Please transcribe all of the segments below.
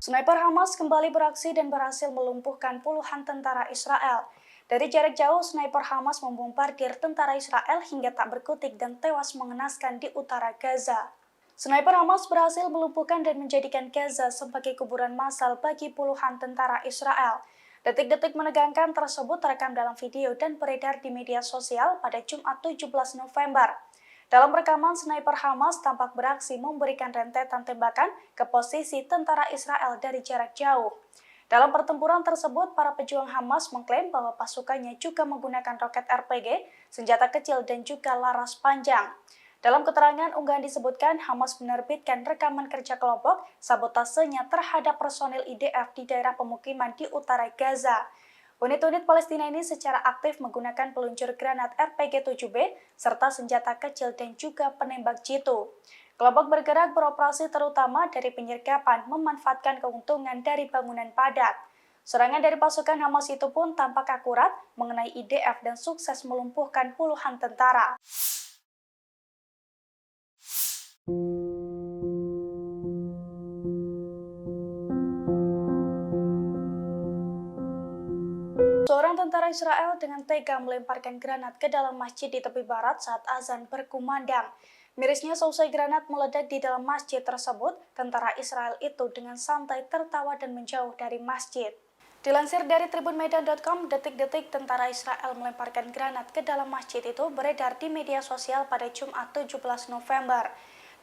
Sniper Hamas kembali beraksi dan berhasil melumpuhkan puluhan tentara Israel. Dari jarak jauh, sniper Hamas membombardir tentara Israel hingga tak berkutik dan tewas mengenaskan di utara Gaza. Sniper Hamas berhasil melumpuhkan dan menjadikan Gaza sebagai kuburan massal bagi puluhan tentara Israel. Detik-detik menegangkan tersebut terekam dalam video dan beredar di media sosial pada Jumat 17 November. Dalam rekaman, sniper Hamas tampak beraksi memberikan rentetan tembakan ke posisi tentara Israel dari jarak jauh. Dalam pertempuran tersebut, para pejuang Hamas mengklaim bahwa pasukannya juga menggunakan roket RPG, senjata kecil, dan juga laras panjang. Dalam keterangan unggahan disebutkan, Hamas menerbitkan rekaman kerja kelompok sabotasenya terhadap personil IDF di daerah pemukiman di utara Gaza. Unit-unit Palestina ini secara aktif menggunakan peluncur granat RPG-7B serta senjata kecil dan juga penembak jitu. Kelompok bergerak beroperasi terutama dari penyergapan memanfaatkan keuntungan dari bangunan padat. Serangan dari pasukan Hamas itu pun tampak akurat mengenai IDF dan sukses melumpuhkan puluhan tentara. Seorang tentara Israel dengan tega melemparkan granat ke dalam masjid di tepi barat saat azan berkumandang. Mirisnya, seusai granat meledak di dalam masjid tersebut, tentara Israel itu dengan santai tertawa dan menjauh dari masjid. Dilansir dari tribunmedan.com, detik-detik tentara Israel melemparkan granat ke dalam masjid itu beredar di media sosial pada Jumat 17 November.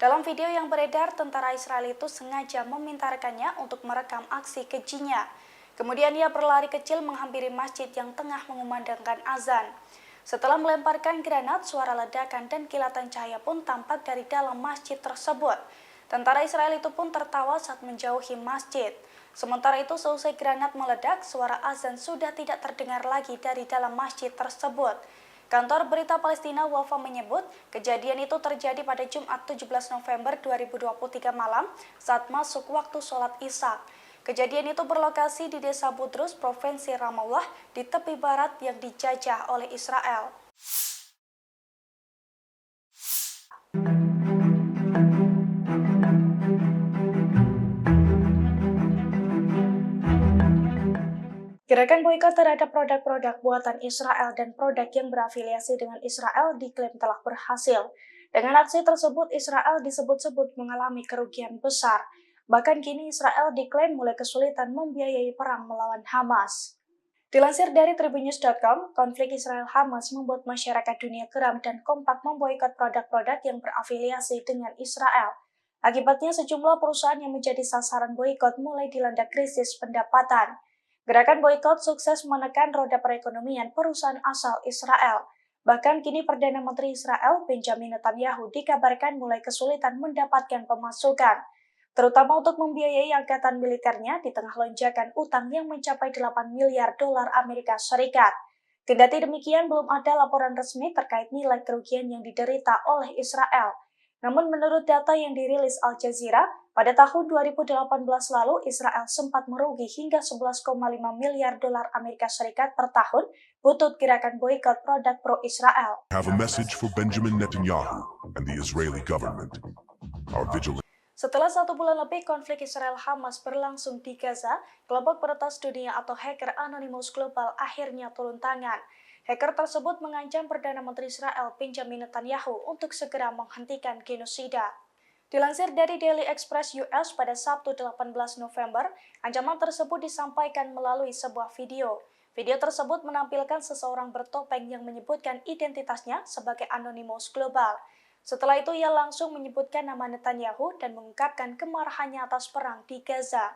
Dalam video yang beredar, tentara Israel itu sengaja meminta rekannya untuk merekam aksi kejinya. Kemudian ia berlari kecil menghampiri masjid yang tengah mengumandangkan azan. Setelah melemparkan granat, suara ledakan dan kilatan cahaya pun tampak dari dalam masjid tersebut. Tentara Israel itu pun tertawa saat menjauhi masjid. Sementara itu, seusai granat meledak, suara azan sudah tidak terdengar lagi dari dalam masjid tersebut. Kantor berita Palestina Wafa menyebut, kejadian itu terjadi pada Jumat 17 November 2023 malam saat masuk waktu sholat Isya. Kejadian itu berlokasi di Desa Budrus, Provinsi Ramallah, di tepi barat yang dijajah oleh Israel. Gerakan boikot terhadap produk-produk buatan Israel dan produk yang berafiliasi dengan Israel diklaim telah berhasil. Dengan aksi tersebut, Israel disebut-sebut mengalami kerugian besar. Bahkan kini Israel diklaim mulai kesulitan membiayai perang melawan Hamas. Dilansir dari tribunnews.com, konflik Israel-Hamas membuat masyarakat dunia geram dan kompak memboikot produk-produk yang berafiliasi dengan Israel. Akibatnya sejumlah perusahaan yang menjadi sasaran boikot mulai dilanda krisis pendapatan. Gerakan boikot sukses menekan roda perekonomian perusahaan asal Israel. Bahkan kini Perdana Menteri Israel, Benjamin Netanyahu, dikabarkan mulai kesulitan mendapatkan pemasukan, terutama untuk membiayai angkatan militernya di tengah lonjakan utang yang mencapai 8 miliar dolar Amerika Serikat. Kendati demikian, belum ada laporan resmi terkait nilai kerugian yang diderita oleh Israel. Namun menurut data yang dirilis Al Jazeera, pada tahun 2018 lalu Israel sempat merugi hingga 11,5 miliar dolar Amerika Serikat per tahun butut gerakan boikot produk pro-Israel. Have a message for Benjamin Netanyahu and the Israeli government. Our vigilant Setelah 1 bulan lebih konflik Israel-Hamas berlangsung di Gaza, kelompok peretas dunia atau hacker Anonymous Global akhirnya turun tangan. Hacker tersebut mengancam Perdana Menteri Israel Benjamin Netanyahu untuk segera menghentikan genosida. Dilansir dari Daily Express US pada Sabtu 18 November, ancaman tersebut disampaikan melalui sebuah video. Video tersebut menampilkan seseorang bertopeng yang menyebutkan identitasnya sebagai Anonymous Global. Setelah itu, ia langsung menyebutkan nama Netanyahu dan mengungkapkan kemarahannya atas perang di Gaza.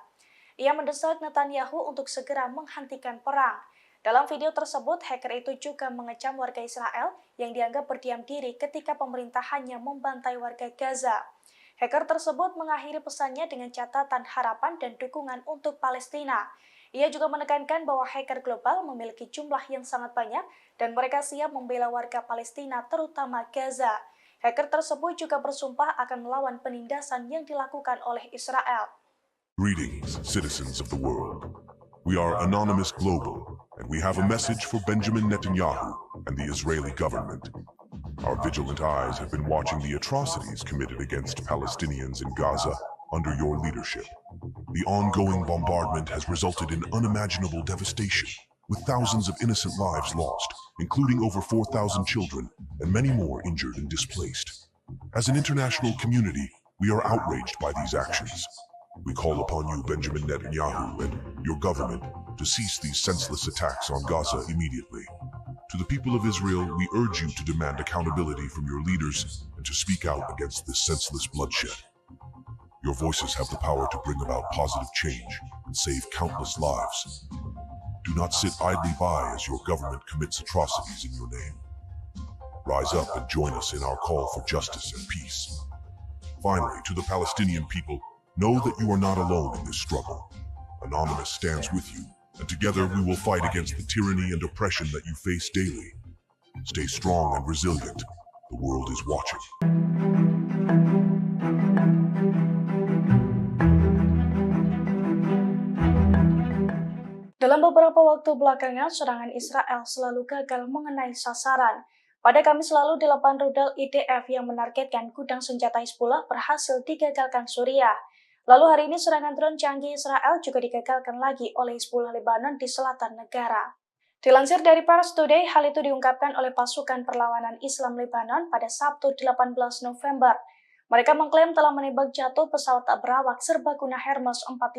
Ia mendesak Netanyahu untuk segera menghentikan perang. Dalam video tersebut, hacker itu juga mengecam warga Israel yang dianggap berdiam diri ketika pemerintahannya membantai warga Gaza. Hacker tersebut mengakhiri pesannya dengan catatan harapan dan dukungan untuk Palestina. Ia juga menekankan bahwa hacker global memiliki jumlah yang sangat banyak dan mereka siap membela warga Palestina, terutama Gaza. Hacker tersebut juga bersumpah akan melawan penindasan yang dilakukan oleh Israel. Greetings, citizens of the world. We are Anonymous Global, and we have a message for Benjamin Netanyahu and the Israeli government. Our vigilant eyes have been watching the atrocities committed against Palestinians in Gaza under your leadership. The ongoing bombardment has resulted in unimaginable devastation, with thousands of innocent lives lost, including over 4,000 children, and many more injured and displaced. As an international community, we are outraged by these actions. We call upon you, Benjamin Netanyahu, and your government to cease these senseless attacks on Gaza immediately. To the people of Israel, we urge you to demand accountability from your leaders and to speak out against this senseless bloodshed. Your voices have the power to bring about positive change and save countless lives. Do not sit idly by as your government commits atrocities in your name. Rise up and join us in our call for justice and peace. Finally, to the Palestinian people, know that you are not alone in this struggle. Anonymous stands with you, and together we will fight against the tyranny and oppression that you face daily. Stay strong and resilient. The world is watching. Dalam beberapa waktu belakangan, serangan Israel selalu gagal mengenai sasaran. Pada Kamis lalu, 8 rudal IDF yang menargetkan gudang senjata Hizbullah berhasil digagalkan Suriah. Lalu hari ini serangan drone canggih Israel juga digagalkan lagi oleh Hizbullah Lebanon di selatan negara. Dilansir dari Pars Today, hal itu diungkapkan oleh pasukan perlawanan Islam Lebanon pada Sabtu 18 November. Mereka mengklaim telah menembak jatuh pesawat tak berawak serbaguna Hermes 450.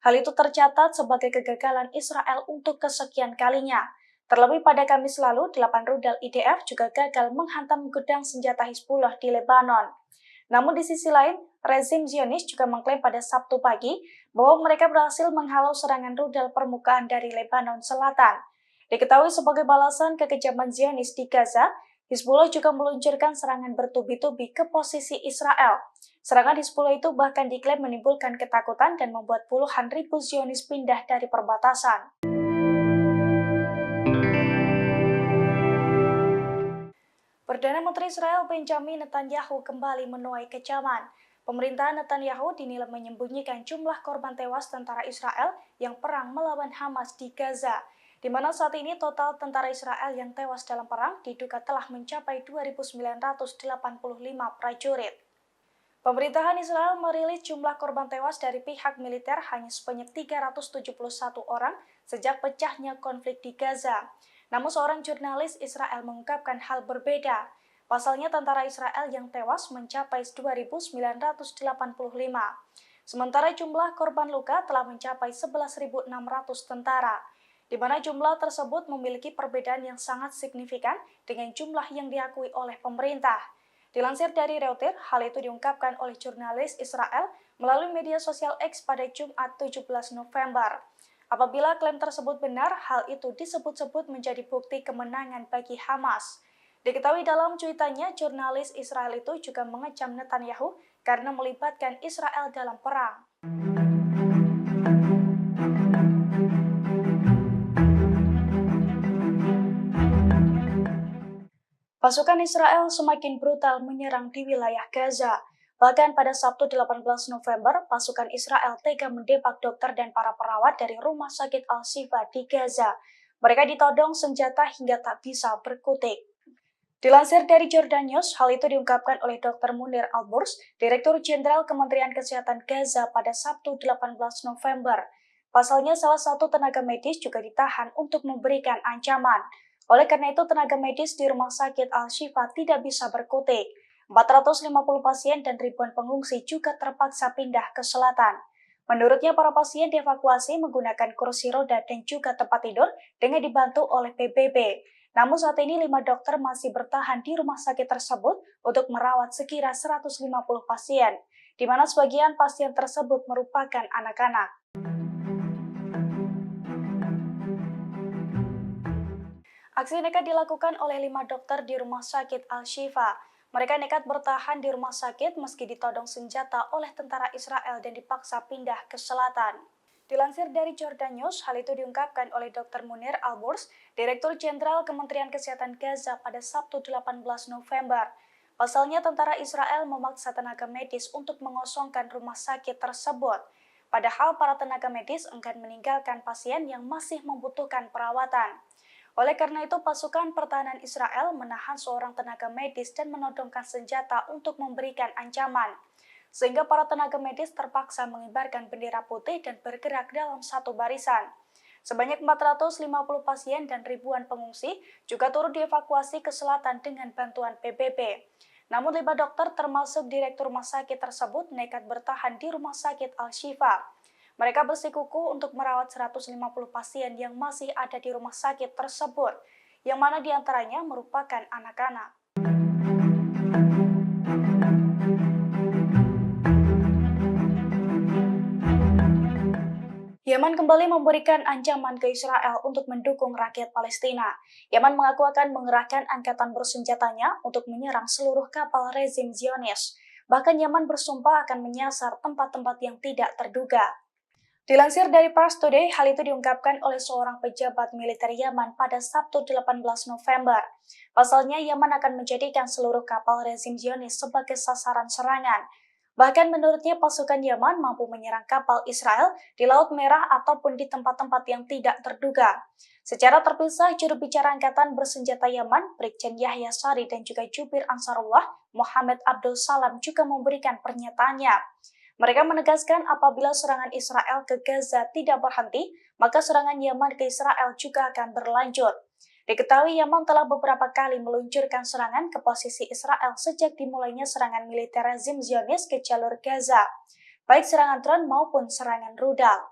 Hal itu tercatat sebagai kegagalan Israel untuk kesekian kalinya. Terlebih pada Kamis lalu, 8 rudal IDF juga gagal menghantam gudang senjata Hizbullah di Lebanon. Namun di sisi lain, rezim Zionis juga mengklaim pada Sabtu pagi bahwa mereka berhasil menghalau serangan rudal permukaan dari Lebanon Selatan. Diketahui sebagai balasan kekejaman Zionis di Gaza, Hizbullah juga meluncurkan serangan bertubi-tubi ke posisi Israel. Serangan Hizbullah itu bahkan diklaim menimbulkan ketakutan dan membuat puluhan ribu Zionis pindah dari perbatasan. Perdana Menteri Israel Benjamin Netanyahu kembali menuai kecaman. Pemerintahan Netanyahu dinilai menyembunyikan jumlah korban tewas tentara Israel yang perang melawan Hamas di Gaza, di mana saat ini total tentara Israel yang tewas dalam perang diduga telah mencapai 2.985 prajurit. Pemerintahan Israel merilis jumlah korban tewas dari pihak militer hanya sebanyak 371 orang sejak pecahnya konflik di Gaza. Namun seorang jurnalis Israel mengungkapkan hal berbeda. Pasalnya tentara Israel yang tewas mencapai 2.985. Sementara jumlah korban luka telah mencapai 11.600 tentara, di mana jumlah tersebut memiliki perbedaan yang sangat signifikan dengan jumlah yang diakui oleh pemerintah. Dilansir dari Reuters, hal itu diungkapkan oleh jurnalis Israel melalui media sosial X pada Jumat 17 November. Apabila klaim tersebut benar, hal itu disebut-sebut menjadi bukti kemenangan bagi Hamas. Diketahui dalam cuitannya, jurnalis Israel itu juga mengecam Netanyahu karena melibatkan Israel dalam perang. Pasukan Israel semakin brutal menyerang di wilayah Gaza. Bahkan pada Sabtu 18 November, pasukan Israel tega mendepak dokter dan para perawat dari rumah sakit Al-Shifa di Gaza. Mereka ditodong senjata hingga tak bisa berkutik. Dilansir dari Jordan News, hal itu diungkapkan oleh Dr. Munir Al-Burs, Direktur Jenderal Kementerian Kesehatan Gaza pada Sabtu 18 November. Pasalnya salah satu tenaga medis juga ditahan untuk memberikan ancaman. Oleh karena itu, tenaga medis di rumah sakit Al-Shifa tidak bisa berkutik. 450 pasien dan ribuan pengungsi juga terpaksa pindah ke selatan. Menurutnya, para pasien dievakuasi menggunakan kursi roda dan juga tempat tidur dengan dibantu oleh PBB. Namun saat ini 5 dokter masih bertahan di rumah sakit tersebut untuk merawat sekira 150 pasien, di mana sebagian pasien tersebut merupakan anak-anak. Aksi nekat dilakukan oleh 5 dokter di rumah sakit Al-Shifa. Mereka nekat bertahan di rumah sakit meski ditodong senjata oleh tentara Israel dan dipaksa pindah ke selatan. Dilansir dari Jordan News, hal itu diungkapkan oleh Dr. Munir Al-Burs, Direktur Jenderal Kementerian Kesehatan Gaza pada Sabtu 18 November. Pasalnya tentara Israel memaksa tenaga medis untuk mengosongkan rumah sakit tersebut. Padahal para tenaga medis enggan meninggalkan pasien yang masih membutuhkan perawatan. Oleh karena itu, pasukan pertahanan Israel menahan seorang tenaga medis dan menodongkan senjata untuk memberikan ancaman. sehingga para tenaga medis terpaksa mengibarkan bendera putih dan bergerak dalam satu barisan. Sebanyak 450 pasien dan ribuan pengungsi juga turut dievakuasi ke selatan dengan bantuan PBB. Namun 5 dokter termasuk direktur rumah sakit tersebut nekat bertahan di rumah sakit Al-Shifa. Mereka bersikukuh untuk merawat 150 pasien yang masih ada di rumah sakit tersebut, yang mana diantaranya merupakan anak-anak. Yaman kembali memberikan ancaman ke Israel untuk mendukung rakyat Palestina. Yaman mengaku akan mengerahkan angkatan bersenjatanya untuk menyerang seluruh kapal rezim Zionis. Bahkan Yaman bersumpah akan menyasar tempat-tempat yang tidak terduga. Dilansir dari Pars Today, hal itu diungkapkan oleh seorang pejabat militer Yaman pada Sabtu 18 November. Pasalnya, Yaman akan menjadikan seluruh kapal rezim Zionis sebagai sasaran serangan. Bahkan menurutnya pasukan Yaman mampu menyerang kapal Israel di Laut Merah ataupun di tempat-tempat yang tidak terduga. Secara terpisah, juru bicara Angkatan Bersenjata Yaman, Brigjen Yahya Sari dan juga Jubir Ansarullah, Muhammad Abdul Salam juga memberikan pernyataannya. Mereka menegaskan apabila serangan Israel ke Gaza tidak berhenti, maka serangan Yaman ke Israel juga akan berlanjut. Diketahui Yaman telah beberapa kali meluncurkan serangan ke posisi Israel sejak dimulainya serangan militer rezim Zionis ke jalur Gaza, baik serangan drone maupun serangan rudal.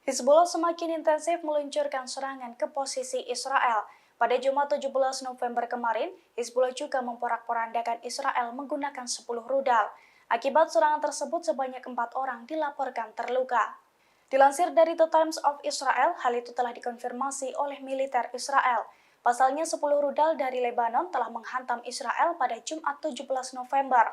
Hizbullah semakin intensif meluncurkan serangan ke posisi Israel. Pada Jumat 17 November kemarin, Hizbullah juga memporak-porandakan Israel menggunakan 10 rudal. Akibat serangan tersebut, sebanyak 4 orang dilaporkan terluka. Dilansir dari The Times of Israel, hal itu telah dikonfirmasi oleh militer Israel. Pasalnya 10 rudal dari Lebanon telah menghantam Israel pada Jumat 17 November.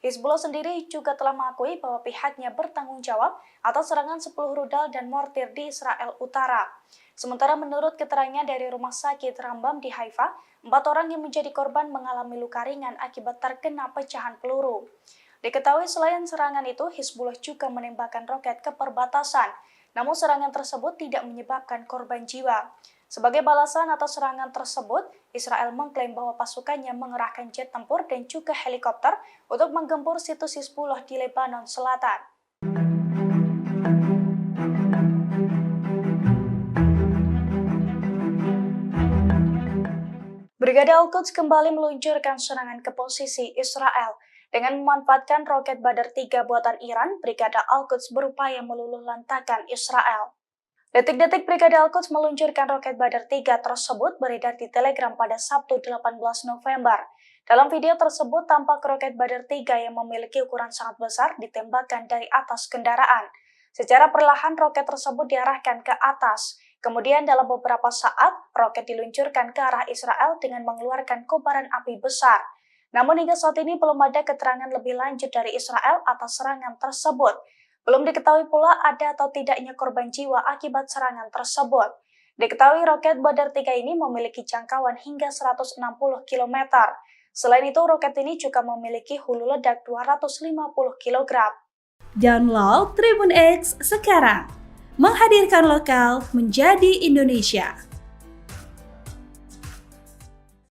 Hizbullah sendiri juga telah mengakui bahwa pihaknya bertanggung jawab atas serangan 10 rudal dan mortir di Israel Utara. Sementara menurut keterangan dari Rumah Sakit Rambam di Haifa, 4 orang yang menjadi korban mengalami luka ringan akibat terkena pecahan peluru. Diketahui selain serangan itu, Hizbullah juga menembakkan roket ke perbatasan, namun serangan tersebut tidak menyebabkan korban jiwa. Sebagai balasan atas serangan tersebut, Israel mengklaim bahwa pasukannya mengerahkan jet tempur dan juga helikopter untuk menggempur situs Hizbullah di Lebanon Selatan. Brigade Al-Quds kembali meluncurkan serangan ke posisi Israel. Dengan memanfaatkan roket Badr 3 buatan Iran, Brigade Al-Quds berupaya meluluhlantakkan Israel. Detik-detik Brigade Al-Quds meluncurkan roket Badr 3 tersebut beredar di Telegram pada Sabtu 18 November. Dalam video tersebut tampak roket Badr 3 yang memiliki ukuran sangat besar ditembakkan dari atas kendaraan. Secara perlahan roket tersebut diarahkan ke atas. Kemudian dalam beberapa saat, roket diluncurkan ke arah Israel dengan mengeluarkan kobaran api besar. Namun hingga saat ini belum ada keterangan lebih lanjut dari Israel atas serangan tersebut. Belum diketahui pula ada atau tidaknya korban jiwa akibat serangan tersebut. Diketahui roket Badr 3 ini memiliki jangkauan hingga 160 km. Selain itu, roket ini juga memiliki hulu ledak 250 kg. Download Tribun X sekarang. Menghadirkan lokal menjadi Indonesia.